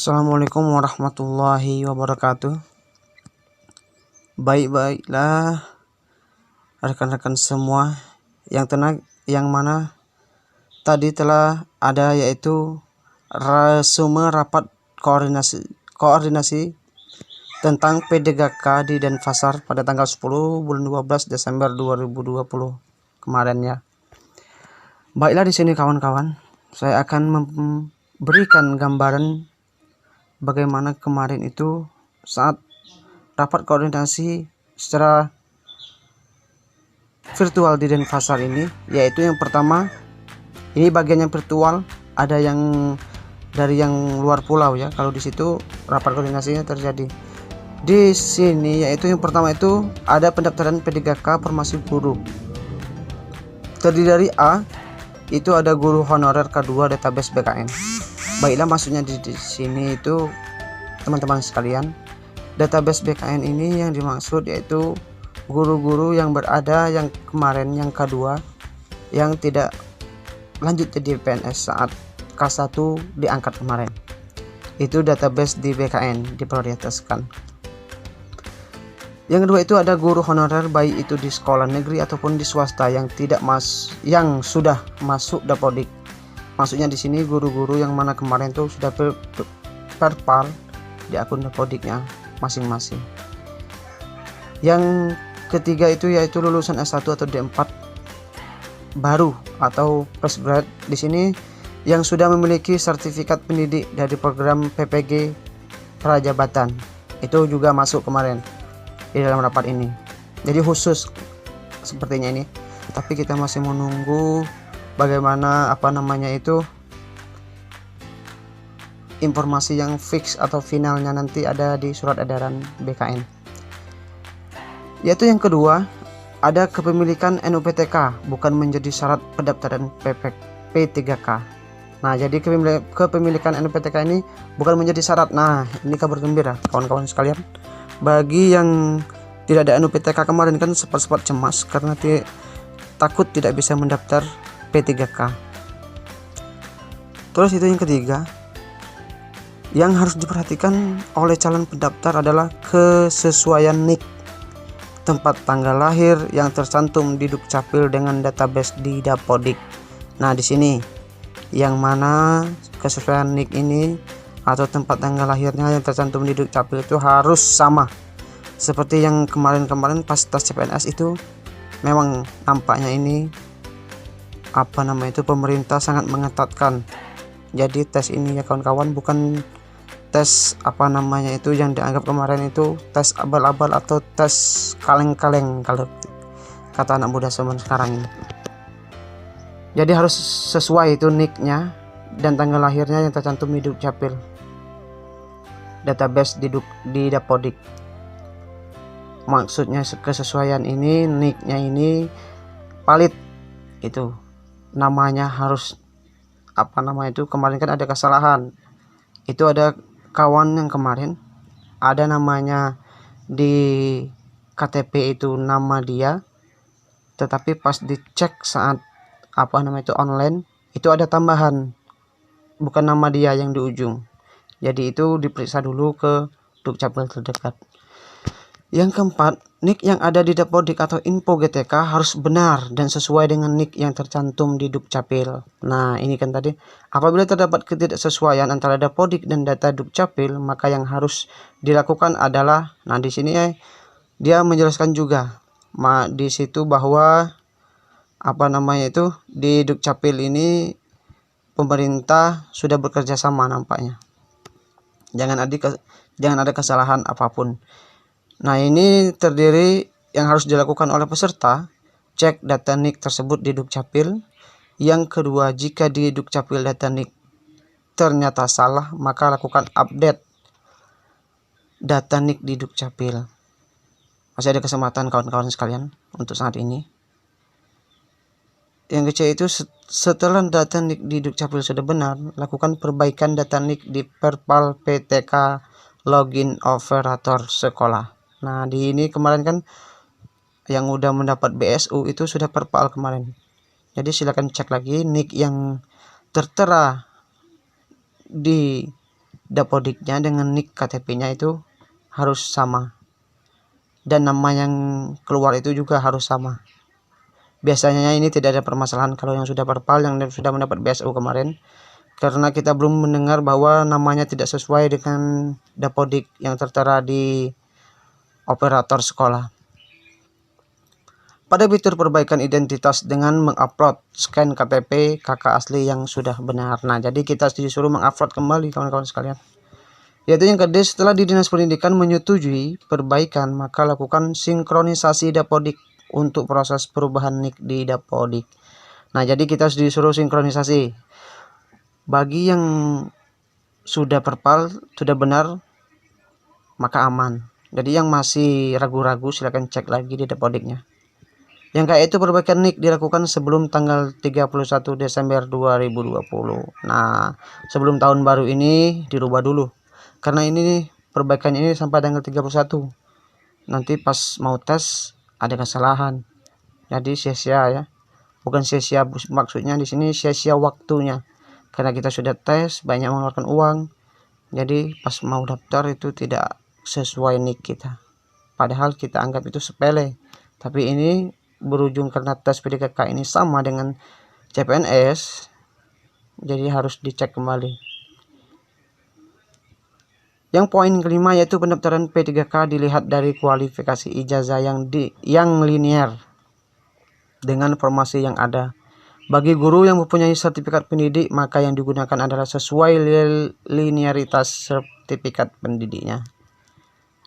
Assalamualaikum warahmatullahi wabarakatuh. Baiklah rekan-rekan semua yang tenang, yang mana tadi telah ada yaitu resume rapat koordinasi tentang P3K di Denpasar pada tanggal 10 bulan 12 Desember 2020 kemarin ya. Baiklah, di sini kawan-kawan, saya akan memberikan gambaran bagaimana kemarin itu saat rapat koordinasi secara virtual di Denpasar ini, yaitu yang pertama ini bagian yang virtual, ada yang dari yang luar pulau ya. Kalau di situ rapat koordinasinya terjadi di sini, yaitu yang pertama itu ada pendaftaran P3K Formasi Guru. Terdiri dari A, itu ada guru honorer, K2 database BKN. Baiklah, maksudnya di sini itu teman-teman sekalian, database BKN ini yang dimaksud yaitu guru-guru yang berada yang kemarin yang K2 yang tidak lanjut jadi PNS saat K1 diangkat kemarin. Itu database di BKN diprioritaskan. Yang kedua itu ada guru honorer, baik itu di sekolah negeri ataupun di swasta yang yang sudah masuk Dapodik. Maksudnya di sini guru-guru yang mana kemarin tuh sudah perpal di akun Dapodiknya masing-masing. Yang ketiga itu yaitu lulusan S1 atau D4 baru atau fresh grad. Di sini yang sudah memiliki sertifikat pendidik dari program PPG Prajabatan. Itu juga masuk kemarin di dalam rapat ini. Jadi khusus sepertinya ini. Tapi kita masih menunggu bagaimana informasi yang fix atau finalnya nanti ada di surat edaran BKN. Yaitu yang kedua, ada kepemilikan NUPTK bukan menjadi syarat pendaftaran P3K. Nah, jadi kepemilikan NUPTK ini bukan menjadi syarat. Nah, ini kabar gembira kawan-kawan sekalian. Bagi yang tidak ada NUPTK kemarin kan sempat cemas karena takut tidak bisa mendaftar P3K. Terus itu yang ketiga, yang harus diperhatikan oleh calon pendaftar adalah kesesuaian NIK, tempat tanggal lahir yang tercantum di Dukcapil dengan database di Dapodik. Nah, di sini yang mana kesesuaian NIK ini atau tempat tanggal lahirnya yang tercantum di Dukcapil itu harus sama seperti yang kemarin pas tes CPNS itu. Memang nampaknya ini pemerintah sangat mengetatkan. Jadi tes ini ya kawan-kawan bukan tes yang dianggap kemarin itu tes abal-abal atau tes kaleng-kaleng kalau kata anak muda zaman sekarang ini. Jadi harus sesuai itu NIK-nya dan tanggal lahirnya yang tercantum di Dukcapil database di Dapodik. Maksudnya kesesuaian ini, NIK-nya ini valid, itu namanya harus kemarin kan ada kesalahan. Itu ada kawan yang kemarin ada namanya di KTP itu nama dia, tetapi pas dicek saat online itu ada tambahan bukan nama dia yang di ujung. Jadi itu diperiksa dulu ke Dukcapil terdekat. Yang keempat, NIK yang ada di Dapodik atau info GTK harus benar dan sesuai dengan NIK yang tercantum di Dukcapil. Nah, ini kan tadi, apabila terdapat ketidaksesuaian antara Dapodik dan data Dukcapil, maka yang harus dilakukan adalah, nah di sini dia menjelaskan juga di situ bahwa di Dukcapil ini pemerintah sudah bekerja sama nampaknya. Jangan ada kesalahan apapun. Nah, ini terdiri yang harus dilakukan oleh peserta, cek data NIK tersebut di Dukcapil. Yang kedua, jika di Dukcapil data NIK ternyata salah, maka lakukan update data NIK di Dukcapil. Masih ada kesempatan kawan-kawan sekalian untuk saat ini. Yang ketiga itu setelah data NIK di Dukcapil sudah benar, lakukan perbaikan data NIK di Perpal PTK login operator sekolah. Nah, di ini kemarin kan yang udah mendapat BSU itu sudah perpal kemarin. Jadi silakan cek lagi NIK yang tertera di dapodiknya dengan nik KTP-nya itu harus sama, dan nama yang keluar itu juga harus sama. Biasanya ini tidak ada permasalahan kalau yang sudah perpal, yang sudah mendapat BSU kemarin, karena kita belum mendengar bahwa namanya tidak sesuai dengan dapodik yang tertera di operator sekolah. Pada fitur perbaikan identitas dengan mengupload scan KTP kakak asli yang sudah benar. Nah, jadi kita disuruh mengupload kembali kawan-kawan sekalian. Yaitu yang kedua, setelah di Dinas Pendidikan menyetujui perbaikan, maka lakukan sinkronisasi dapodik untuk proses perubahan nik di dapodik. Nah, jadi kita disuruh sinkronisasi. Bagi yang sudah perpal, sudah benar, maka aman. Jadi yang masih ragu-ragu silakan cek lagi di dapodiknya. Yang kayak itu perbaikan nik dilakukan sebelum tanggal 31 Desember 2020. Nah, sebelum tahun baru ini dirubah dulu. Karena ini perbaikan ini sampai tanggal 31. Nanti pas mau tes ada kesalahan. Jadi sia-sia ya. Bukan sia-sia, maksudnya di sini sia-sia waktunya. Karena kita sudah tes, banyak mengeluarkan uang. Jadi pas mau daftar itu tidak sesuai nik kita. Padahal kita anggap itu sepele. Tapi ini berujung karena tes PDKK ini sama dengan CPNS, jadi harus dicek kembali. Yang poin kelima yaitu pendaftaran P3K dilihat dari kualifikasi ijazah yang linear dengan formasi yang ada. Bagi guru yang mempunyai sertifikat pendidik, maka yang digunakan adalah sesuai linearitas sertifikat pendidiknya.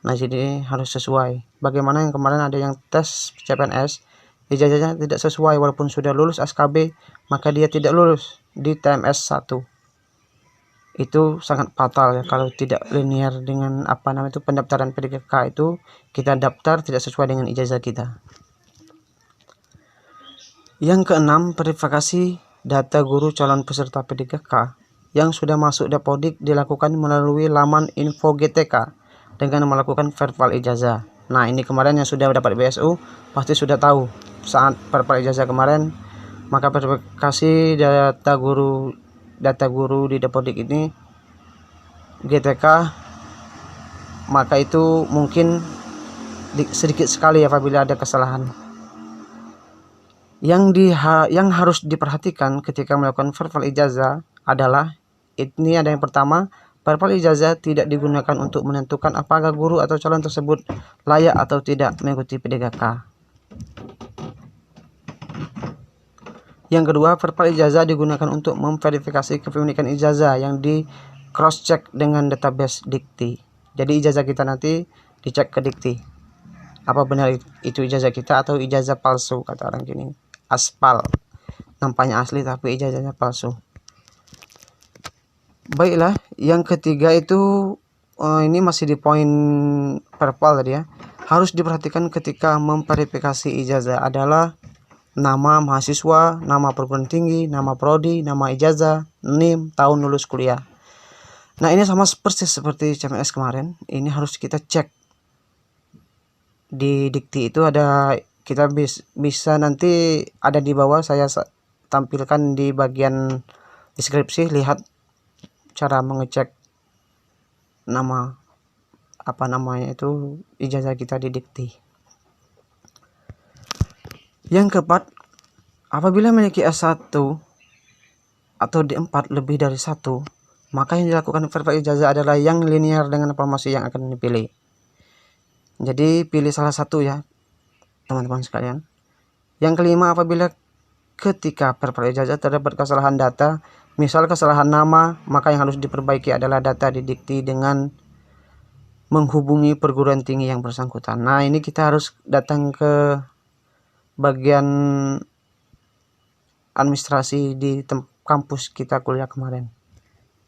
Nah, jadi harus sesuai. Bagaimana yang kemarin ada yang tes CPNS, ijazahnya tidak sesuai walaupun sudah lulus SKB, maka dia tidak lulus di TMS 1. Itu sangat fatal ya kalau tidak linear dengan itu pendaftaran PDKK itu kita daftar tidak sesuai dengan ijazah kita. Yang keenam, verifikasi data guru calon peserta PDKK yang sudah masuk dapodik dilakukan melalui laman info GTK dengan melakukan verifal ijazah. Nah, ini kemarin yang sudah dapat BSU pasti sudah tahu saat verifal ijazah kemarin, maka verifikasi data guru di dapodik ini GTK, maka itu mungkin sedikit sekali apabila ada kesalahan. Yang harus diperhatikan ketika melakukan verifal ijazah adalah ini ada yang pertama, verifal ijazah tidak digunakan untuk menentukan apakah guru atau calon tersebut layak atau tidak mengikuti PDKK. Yang kedua, verifal ijazah digunakan untuk memverifikasi kepemilikan ijazah yang di cross check dengan database Dikti. Jadi ijazah kita nanti dicek ke Dikti. Apa benar itu ijazah kita atau ijazah palsu, kata orang gini. Aspal. Nampaknya asli tapi ijazahnya palsu. Baiklah, yang ketiga itu ini masih di poin verifal tadi ya. Harus diperhatikan ketika memverifikasi ijazah adalah nama mahasiswa, nama perguruan tinggi, nama prodi, nama ijazah, NIM, tahun lulus kuliah. Nah, ini sama persis seperti CPNS kemarin. Ini harus kita cek. Di Dikti itu ada, kita bisa nanti ada di bawah, saya tampilkan di bagian deskripsi, lihat cara mengecek nama namanya itu ijazah kita di Dikti. Yang keempat, apabila memiliki S1 atau D4 lebih dari 1, maka yang dilakukan verifal ijazah adalah yang linear dengan formasi yang akan dipilih. Jadi pilih salah satu ya teman-teman sekalian. Yang kelima, apabila ketika verifal ijazah terdapat kesalahan data, misal kesalahan nama, maka yang harus diperbaiki adalah data di Dikti dengan menghubungi perguruan tinggi yang bersangkutan. Nah, ini kita harus datang ke bagian administrasi di kampus kita kuliah kemarin.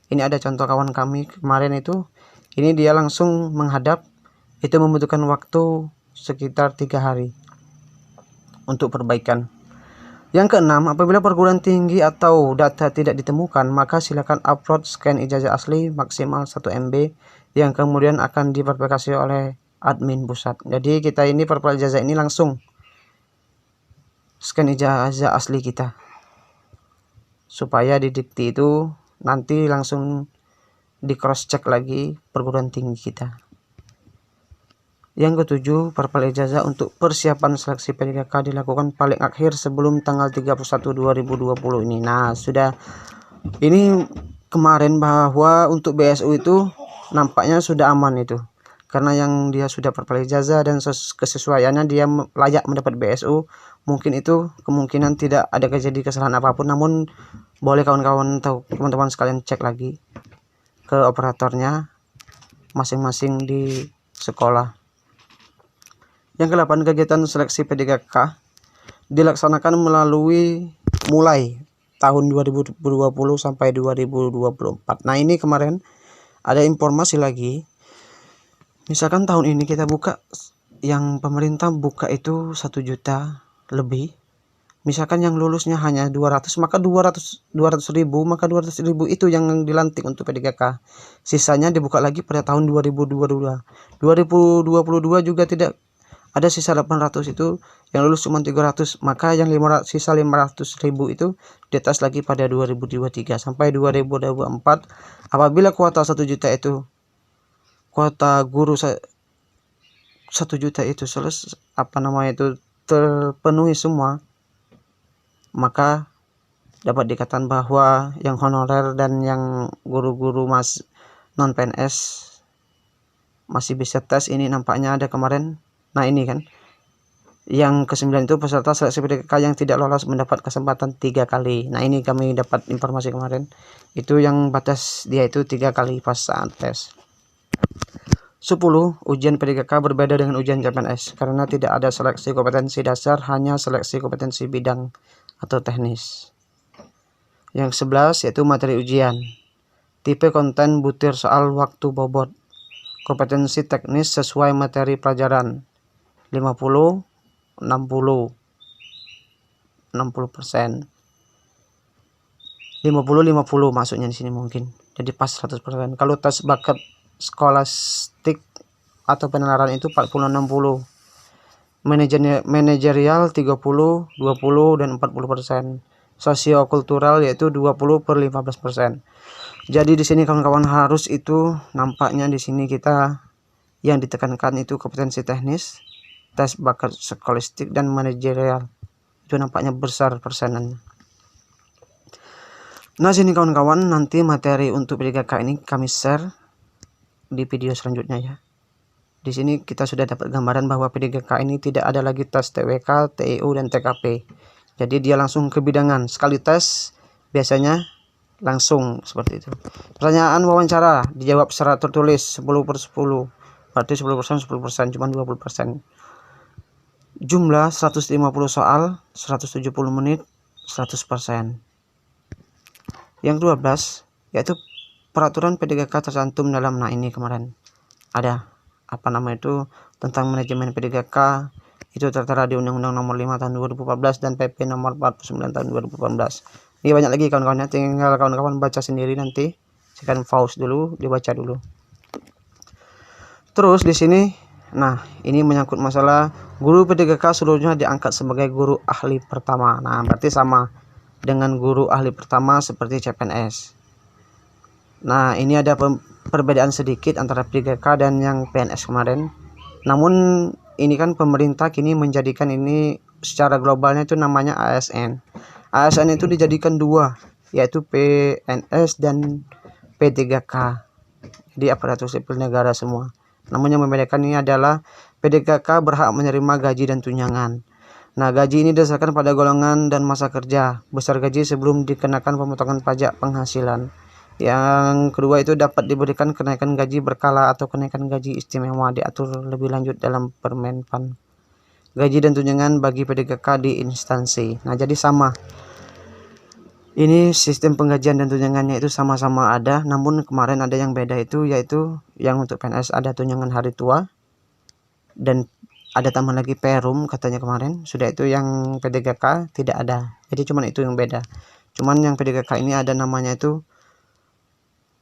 Ini ada contoh kawan kami kemarin itu, ini dia langsung menghadap, itu membutuhkan waktu sekitar 3 hari untuk perbaikan. Yang keenam, apabila perguruan tinggi atau data tidak ditemukan, maka silakan upload scan ijazah asli maksimal 1 MB yang kemudian akan diverifikasi oleh admin pusat. Jadi kita ini verifal ijazah ini langsung scan ijazah asli kita supaya di Dikti itu nanti langsung di cross check lagi perguruan tinggi kita. Yang ketujuh, perpal ijazah untuk persiapan seleksi P3K dilakukan paling akhir sebelum tanggal 31 2020 ini. Nah, sudah ini kemarin bahwa untuk BSU itu nampaknya sudah aman itu. Karena yang dia sudah perpal ijazah dan kesesuaiannya dia layak mendapat BSU, mungkin itu kemungkinan tidak ada kejadian kesalahan apapun. Namun boleh kawan-kawan atau teman-teman sekalian cek lagi ke operatornya masing-masing di sekolah. Yang ke-8, kegiatan seleksi P3K dilaksanakan mulai tahun 2020 sampai 2024. Nah, ini kemarin ada informasi lagi. Misalkan tahun ini kita buka, yang pemerintah buka itu 1 juta lebih. Misalkan yang lulusnya hanya 200, maka 200 ribu, maka 200 ribu itu yang dilantik untuk P3K. Sisanya dibuka lagi pada tahun 2022. 2022 juga tidak ada sisa 800 itu, yang lulus cuma 300, maka yang sisa 500 ribu itu dites lagi pada 2023 sampai 2024. Apabila kuota 1 juta itu, kuota guru 1 juta itu terpenuhi semua, maka dapat dikatakan bahwa yang honorer dan yang guru-guru non PNS masih bisa tes. Ini nampaknya ada kemarin. Nah, ini kan yang ke-9 itu peserta seleksi P3K yang tidak lolos mendapat kesempatan 3 kali. Nah, ini kami dapat informasi kemarin, itu yang batas dia itu 3 kali pas saat tes. 10. Ujian P3K berbeda dengan ujian CPNS karena tidak ada seleksi kompetensi dasar, hanya seleksi kompetensi bidang atau teknis. Yang 11 yaitu materi ujian. Tipe konten butir soal waktu bobot. Kompetensi teknis sesuai materi pelajaran. 50, 60, 60%. 50 maksudnya di sini mungkin. Jadi pas 100%. Kalau tes bakat skolastik atau penalaran itu 40, 60. Manajerial 30, 20 dan 40%. Sosiokultural yaitu 20 per 15%. Jadi di sini kawan-kawan harus itu nampaknya di sini kita yang ditekankan itu kompetensi teknis, tes bakat skolastik dan manajerial. Itu nampaknya besar persenannya. Nah, sini kawan-kawan nanti materi untuk P3K ini kami share di video selanjutnya ya. Di sini kita sudah dapat gambaran bahwa P3K ini tidak ada lagi tes TWK, TIU dan TKP. Jadi dia langsung ke bidangan. Sekali tes biasanya langsung seperti itu. Pertanyaan wawancara dijawab secara tertulis 10/10. Berarti 10%, 10%, cuma 20%. Jumlah 150 soal, 170 menit, 100%. Yang 12 yaitu peraturan P3K tercantum dalam, nah ini kemarin ada tentang manajemen P3K, itu tertera di Undang-Undang Nomor 5 Tahun 2014 dan PP Nomor 49 Tahun 2018. Ini banyak lagi kawan-kawannya, tinggal kawan-kawan baca sendiri nanti. Saya pause dulu, dibaca dulu. Terus di sini, nah ini menyangkut masalah guru P3K seluruhnya diangkat sebagai guru ahli pertama. Nah, berarti sama dengan guru ahli pertama seperti CPNS. Nah, ini ada perbedaan sedikit antara P3K dan yang PNS kemarin. Namun ini kan pemerintah kini menjadikan ini secara globalnya itu namanya ASN. ASN itu dijadikan 2, yaitu PNS dan P3K. Jadi aparatur sipil negara semua. Namun yang membedakan ini adalah P3K berhak menerima gaji dan tunjangan. Nah, gaji ini didasarkan pada golongan dan masa kerja. Besar gaji sebelum dikenakan pemotongan pajak penghasilan. Yang kedua itu dapat diberikan kenaikan gaji berkala atau kenaikan gaji istimewa, diatur lebih lanjut dalam Permenpan. Gaji dan tunjangan bagi P3K di instansi. Nah, jadi sama. Ini sistem penggajian dan tunjangannya itu sama-sama ada, namun kemarin ada yang beda itu, yaitu yang untuk PNS ada tunjangan hari tua dan ada tambahan lagi perum katanya kemarin. Sudah itu yang P3K tidak ada. Jadi cuman itu yang beda. Cuman yang P3K ini ada namanya itu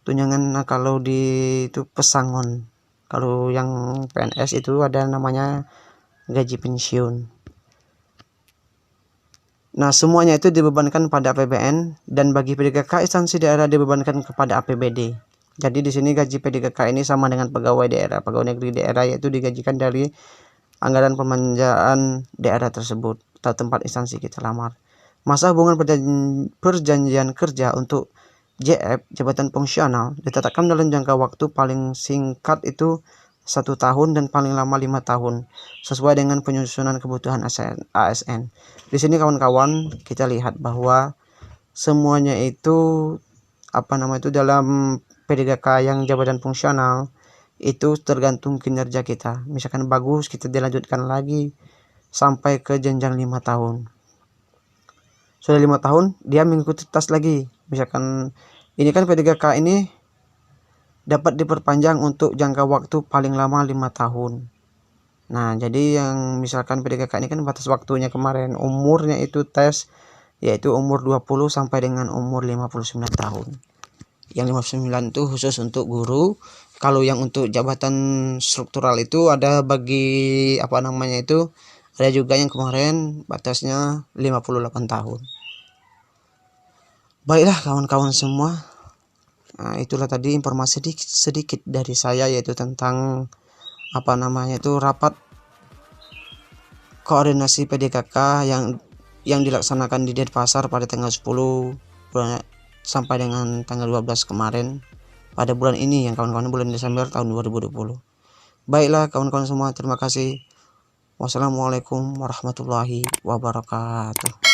tunjangan, nah kalau di itu pesangon. Kalau yang PNS itu ada namanya gaji pensiun. Nah, semuanya itu dibebankan pada APBN, dan bagi P3K instansi daerah dibebankan kepada APBD. Jadi di sini gaji P3K ini sama dengan pegawai daerah, pegawai negeri daerah, yaitu digajikan dari anggaran pemanjaan daerah tersebut atau tempat instansi kita lamar. Masa hubungan perjanjian kerja untuk JF, jabatan fungsional, ditetapkan dalam jangka waktu paling singkat itu 1 tahun dan paling lama 5 tahun, sesuai dengan penyusunan kebutuhan ASN. Di sini kawan-kawan kita lihat bahwa semuanya itu dalam P3K yang jabatan fungsional itu tergantung kinerja kita. Misalkan bagus, kita dilanjutkan lagi sampai ke jenjang 5 tahun. Sudah 5 tahun dia mengikuti tes lagi. Misalkan ini kan P3K ini dapat diperpanjang untuk jangka waktu paling lama 5 tahun. Nah, jadi yang misalkan P3K ini kan batas waktunya kemarin, umurnya itu tes yaitu umur 20 sampai dengan umur 59 tahun. Yang 59 itu khusus untuk guru. Kalau yang untuk jabatan struktural itu ada bagi ada juga yang kemarin batasnya 58 tahun. Baiklah kawan-kawan semua, nah, itulah tadi informasi sedikit dari saya, yaitu tentang rapat koordinasi PDKK yang dilaksanakan di Denpasar pada tanggal 10 sampai dengan tanggal 12 kemarin pada bulan ini, yang kawan-kawan bulan Desember tahun 2020. Baiklah kawan-kawan semua, terima kasih. Wassalamualaikum warahmatullahi wabarakatuh.